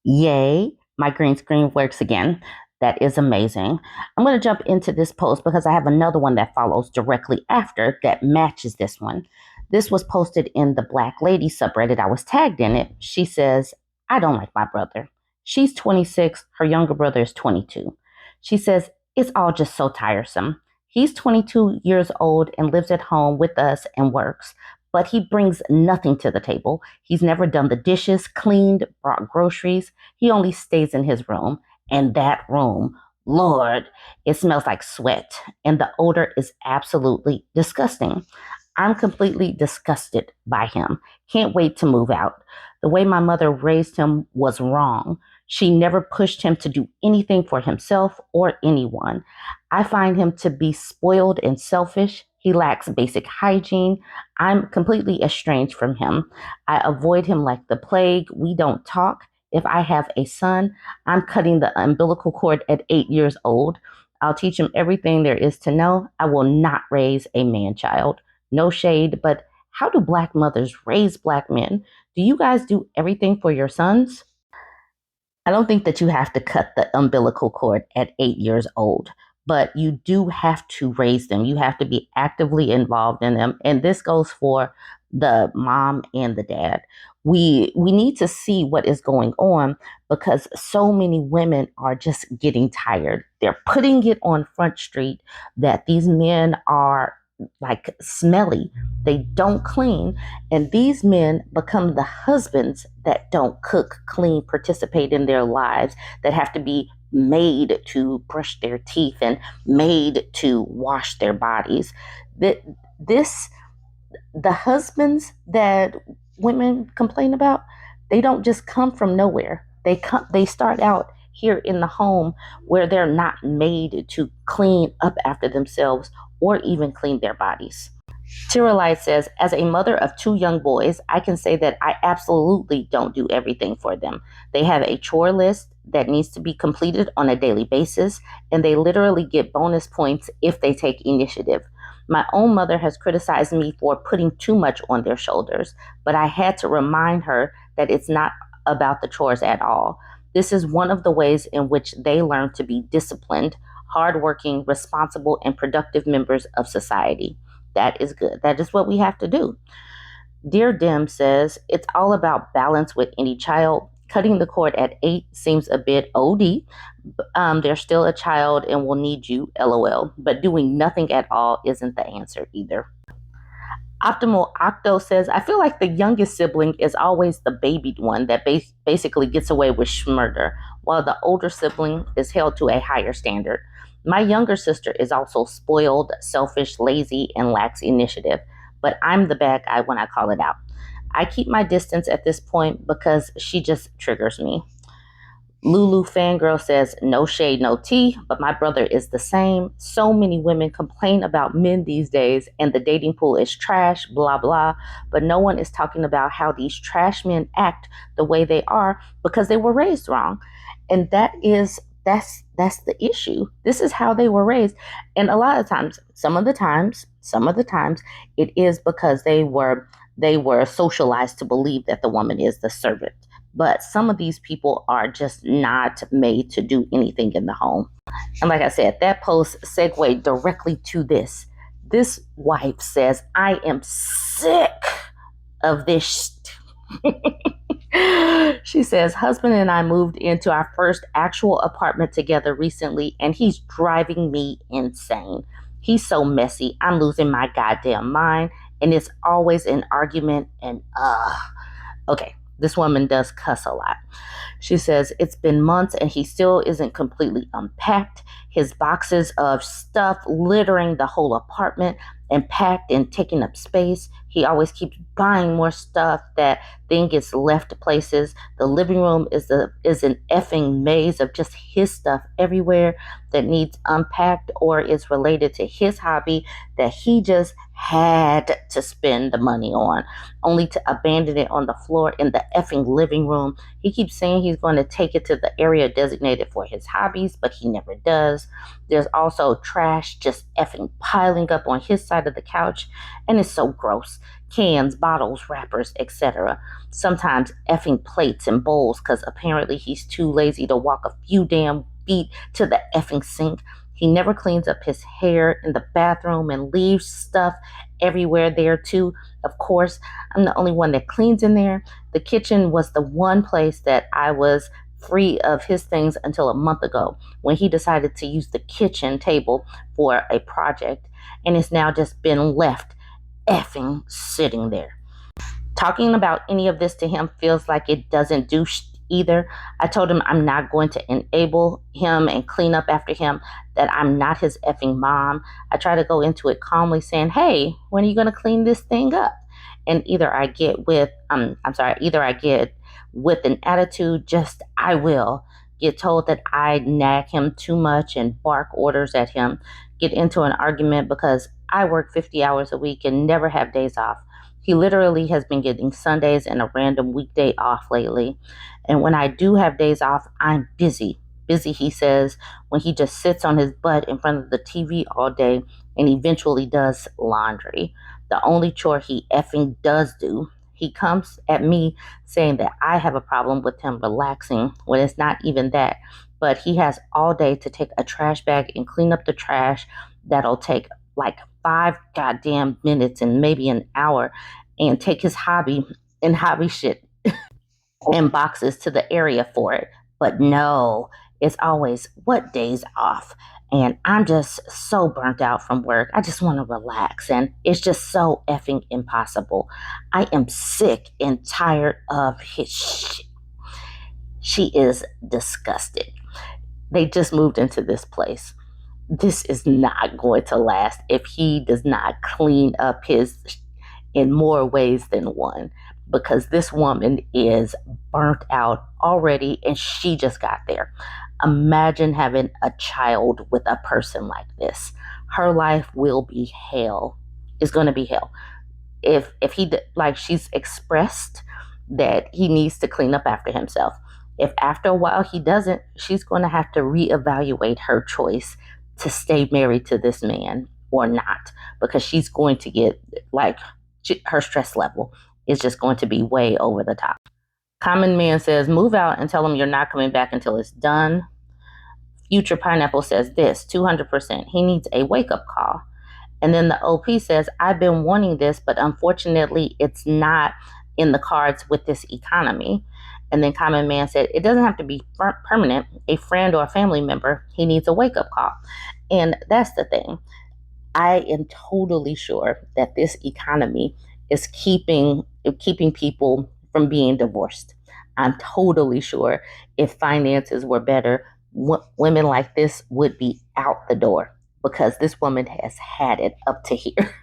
Yay, my green screen works again. That is amazing. I'm going to jump into this post because I have another one that follows directly after that matches this one. This was posted in the Black Lady subreddit. I was tagged in it. She says, I don't like my brother. She's 26. Her younger brother is 22. She says, it's all just so tiresome. He's 22 years old and lives at home with us and works, but he brings nothing to the table. He's never done the dishes, cleaned, brought groceries. He only stays in his room. And that room, Lord, it smells like sweat. And the odor is absolutely disgusting. I'm completely disgusted by him. Can't wait to move out. The way my mother raised him was wrong. She never pushed him to do anything for himself or anyone. I find him to be spoiled and selfish. He lacks basic hygiene. I'm completely estranged from him. I avoid him like the plague. We don't talk. If I have a son, I'm cutting the umbilical cord at 8 years old. I'll teach him everything there is to know. I will not raise a man child. No shade, but how do Black mothers raise Black men? Do you guys do everything for your sons? I don't think that you have to cut the umbilical cord at 8 years old, but you do have to raise them. You have to be actively involved in them. And this goes for the mom and the dad. We need to see what is going on because so many women are just getting tired. They're putting it on Front Street that these men are like smelly. They don't clean. And these men become the husbands that don't cook, clean, participate in their lives, that have to be made to brush their teeth and made to wash their bodies. That this the husbands that women complain about, they don't just come from nowhere. They start out here in the home where they're not made to clean up after themselves or even clean their bodies. Tiralite says, as a mother of two young boys, I can say that I absolutely don't do everything for them. They have a chore list that needs to be completed on a daily basis, and they literally get bonus points if they take initiative. My own mother has criticized me for putting too much on their shoulders, but I had to remind her that it's not about the chores at all. This is one of the ways in which they learn to be disciplined, hardworking, responsible, and productive members of society. That is good. That is what we have to do. Dear Dim says, it's all about balance with any child. Cutting the cord at 8 seems a bit OD. They're still a child and will need you, LOL. But doing nothing at all isn't the answer either. Optimal Octo says, I feel like the youngest sibling is always the babied one that basically gets away with schmurder, while the older sibling is held to a higher standard. My younger sister is also spoiled, selfish, lazy, and lacks initiative, but I'm the bad guy when I call it out. I keep my distance at this point because she just triggers me. Lulu Fangirl says, no shade, no tea, but my brother is the same. So many women complain about men these days and the dating pool is trash, blah, blah. But no one is talking about how these trash men act the way they are because they were raised wrong. And that's the issue. This is how they were raised. And a lot of times, some of the times, it is because they were socialized to believe that the woman is the servant. But some of these people are just not made to do anything in the home. And like I said, that post segued directly to this. This wife says, I am sick of this. She says, husband and I moved into our first actual apartment together recently, and he's driving me insane. He's so messy. I'm losing my goddamn mind. And it's always an argument and okay. This woman does cuss a lot. She says, it's been months and he still isn't completely unpacked. His boxes of stuff littering the whole apartment and packed and taking up space. He always keeps buying more stuff that then gets left places. The living room is an effing maze of just his stuff everywhere that needs unpacked or is related to his hobby that he just had to spend the money on, only to abandon it on the floor in the effing living room. He keeps saying he's going to take it to the area designated for his hobbies, but he never does. There's also trash just effing piling up on his side of the couch, And it's so gross. Cans, bottles, wrappers, etc. Sometimes effing plates and bowls because apparently he's too lazy to walk a few damn feet to the effing sink. He never cleans up his hair in the bathroom and leaves stuff everywhere there too. Of course, I'm the only one that cleans in there. The kitchen was the one place that I was free of his things until a month ago when he decided to use the kitchen table for a project, and it's now just been left effing sitting there. Talking about any of this to him feels like it doesn't do either. I told him I'm not going to enable him and clean up after him, that I'm not his effing mom. I try to go into it calmly saying, hey, when are you going to clean this thing up? And either I get with an attitude, just I will, get told that I nag him too much and bark orders at him, get into an argument because I work 50 hours a week and never have days off. He literally has been getting Sundays and a random weekday off lately. And when I do have days off, I'm busy. Busy, he says, when he just sits on his butt in front of the TV all day and eventually does laundry. The only chore he effing does do. He comes at me saying that I have a problem with him relaxing when it's not even that. But he has all day to take a trash bag and clean up the trash. That'll take like 5 goddamn minutes and maybe an hour, and take his hobby and hobby shit and boxes to the area for it. But no, it's always what days off. And I'm just so burnt out from work. I just want to relax. And it's just so effing impossible. I am sick and tired of his shit. She is disgusted. They just moved into this place. This is not going to last if he does not clean up his in more ways than one, because this woman is burnt out already and she just got there. Imagine having a child with a person like this. Her life will be hell. It's going to be hell. If he, like, she's expressed that he needs to clean up after himself. If after a while he doesn't, she's going to have to reevaluate her choice to stay married to this man or not, because she's going to get, like, her stress level is just going to be way over the top. Common Man says, move out and tell him you're not coming back until it's done. Future Pineapple says this, 200%. He needs a wake-up call. And then the OP says, I've been wanting this, but unfortunately it's not in the cards with this economy. And then Common Man said, it doesn't have to be permanent. A friend or a family member, he needs a wake-up call. And that's the thing. I am totally sure that this economy is keeping people from being divorced. I'm totally sure if finances were better, women like this would be out the door, because this woman has had it up to here.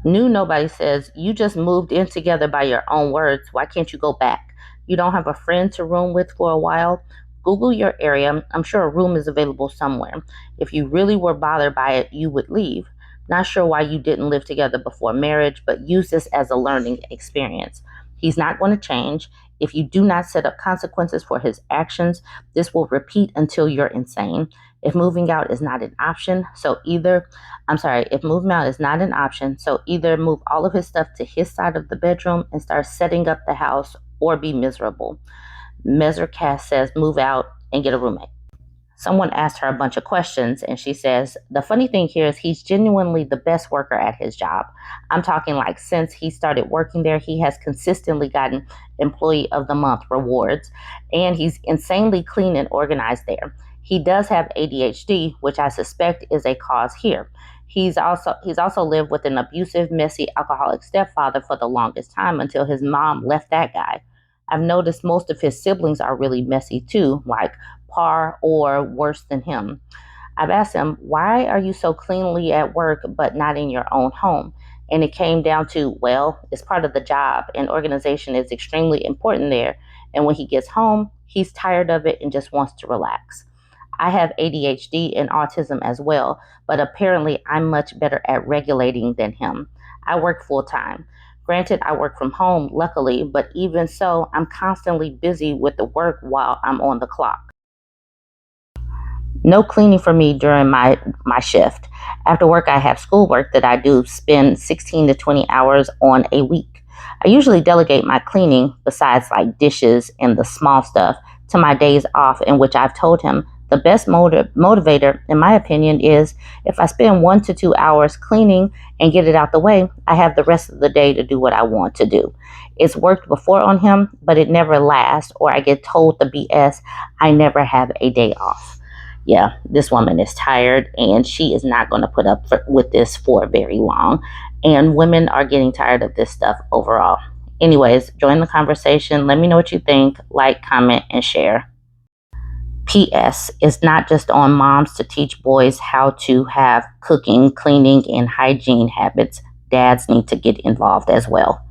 New Nobody says, you just moved in together by your own words. Why can't you go back? You don't have a friend to room with for a while? Google your area. I'm sure a room is available somewhere. If you really were bothered by it, you would leave. Not sure why you didn't live together before marriage, but use this as a learning experience. He's not going to change. If you do not set up consequences for his actions, this will repeat until you're insane. If moving out is not an option, if moving out is not an option, so either move all of his stuff to his side of the bedroom and start setting up the house, or be miserable. Mezercast says, move out and get a roommate. Someone asked her a bunch of questions, and she says, the funny thing here is he's genuinely the best worker at his job. I'm talking like since he started working there, he has consistently gotten Employee of the Month rewards, and he's insanely clean and organized there. He does have ADHD, which I suspect is a cause here. He's also lived with an abusive, messy, alcoholic stepfather for the longest time until his mom left that guy. I've noticed most of his siblings are really messy too, like par or worse than him. I've asked him, why are you so cleanly at work but not in your own home? And it came down to, well, it's part of the job and organization is extremely important there. And when he gets home, he's tired of it and just wants to relax. I have ADHD and autism as well, but apparently I'm much better at regulating than him. I work full time. Granted, I work from home, luckily, but even so, I'm constantly busy with the work while I'm on the clock. No cleaning for me during my shift. After work, I have schoolwork that I do spend 16 to 20 hours on a week. I usually delegate my cleaning, besides like dishes and the small stuff, to my days off, in which I've told him the best motivator, in my opinion, is if I spend 1 to 2 hours cleaning and get it out the way, I have the rest of the day to do what I want to do. It's worked before on him, but it never lasts, or I get told the BS. I never have a day off. Yeah, this woman is tired and she is not going to put up with this for very long. And women are getting tired of this stuff overall. Anyways, join the conversation. Let me know what you think. Like, comment, and share. P.S. It's not just on moms to teach boys how to have cooking, cleaning, and hygiene habits. Dads need to get involved as well.